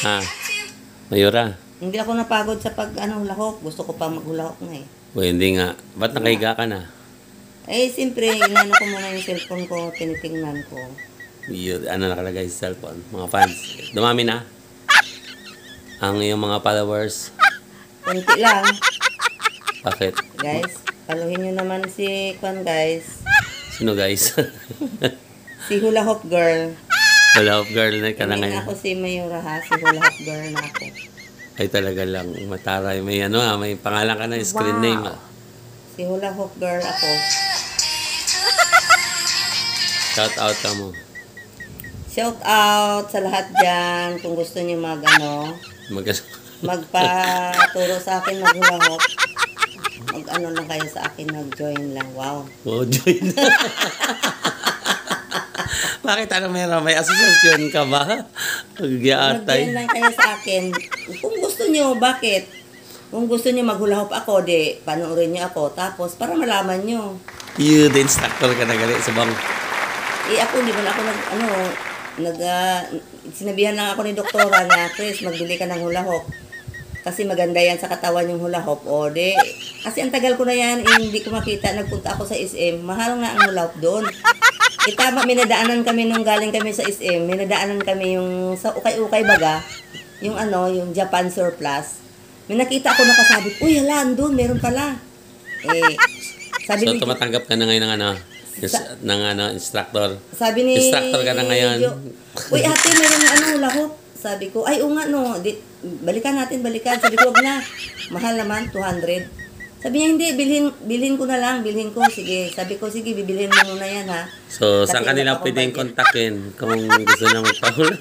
Ha? Mayura? Hindi ako napagod sa lahok. Gusto ko pa maghulahok na eh. O hindi nga. Ba't nakahiga ka na? Eh, siyempre, inano ko muna yung cellphone ko, tinitingnan ko. Yun, ano nakalagay sa cellphone? Mga fans. Dumami na? Ang iyong mga followers? Kunti lang. Bakit? Guys, paluhin nyo naman si Kwan, guys. Sino guys? Si Hula Hop Girl. Hula Hop Girl na ka na Hindi ngayon. ako si Mayura ha, si Hula Hop Girl na ako. Ay talaga lang, mataray. May ano may pangalan ka na, screen name Si Hula Hop Girl ako. Shout out ka mo. Shout out sa lahat dyan. Kung gusto niyo magpaturo sa akin maghula hop. Mag-ano lang kayo sa akin, mag-join lang. Wow. Oh, join. Bakit ano meron? May asosasyon ka ba? Mag-join lang kayo sa akin. Kung gusto niyo, bakit? Kung gusto niyo maghula hop ako, di, panoorin niyo ako. Tapos, para malaman niyo. You, the instructor ka na gali sa bang. Eh, ako, di ba na ako sinabihan lang ako ni doktora na, Chris, magbili ka ng hula hop. Kasi maganda yan sa katawan yung hula hop. O, di. Kasi ang tagal ko na yan, hindi ko makita. Nagpunta ako sa SM. Mahal nga ang hula hop doon. Tama, minadaanan kami nung galing kami sa SM. Minadaanan kami yung sa ukay-ukay baga. Yung yung Japan Surplus. May nakita ako nakasabit. Uy, hala, doon, meron pala. Eh, sabi So, tumatanggap ka na ngayon ng instructor. Sabi ni instructor ka na ngayon. Uy, ate, meron hula hop. Sabi ko, ay, nga, no. Balikan natin. Sabi ko, wag na. Mahal naman, 200. Sabi niya, hindi, bilhin ko na lang. Bilhin ko, sige. Sabi ko, sige, bibilhin mo muna yan, ha. So, saan kanila pwedeng kontakin kung gusto na magpahula?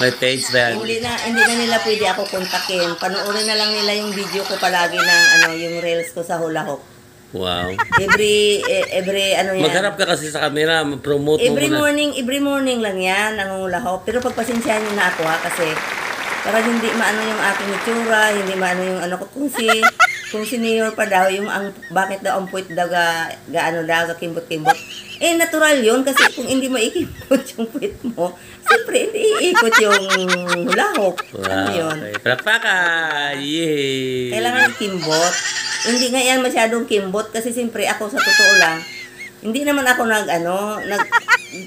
May page ba yan? Hindi na nila pwede ako kontakin. Panoorin na lang nila yung video ko palagi ng yung reels ko sa hula hop. Wow. Every yan. Magharap ka kasi sa camera, promote mo muna. Every morning lang yan, ang hula hop. Pero pagpasensyahan nyo na ako ha, kasi para hindi maano yung aking itsura, hindi maano yung ko, kung senior pa daw, bakit daw ang puwit daw ga kimbot-kimbot. Eh, natural yun, kasi kung hindi maikimbot yung puwit mo, siyempre, hindi iikot yung hula hop. Wow. Ano yun? Okay. Palakpakan! Yay! Kailangan kimbot. Hindi nga yan masyadong kimbot, kasi siyempre ako sa totoo lang, hindi naman ako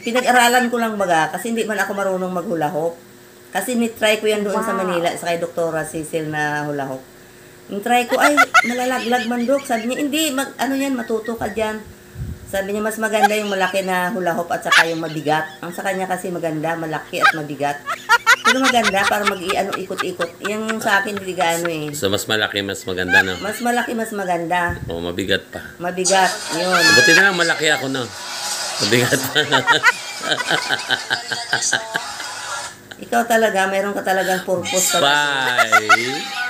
pinag-aralan ko lang baga, kasi hindi man ako marunong maghula hop. Kasi nitry ko yan doon sa Manila, sa kay Doktora Cecil na hula hop. Nitry ko, ay, malalaglag man, Dok. Sabi niya, hindi, matuto ka dyan. Sabi niya, mas maganda yung malaki na hula hop at saka yung mabigat. Ang sa kanya kasi maganda, malaki at mabigat. Pero maganda para ikot-ikot. Yung sa akin, hindi gaano eh. So, mas malaki, mas maganda na. Mas malaki, mas maganda. O, mabigat pa. Mabigat, yun. Buti na lang, malaki ako na. Mabigat pa. Ikaw talaga, mayroon ka talagang purpose. Bye!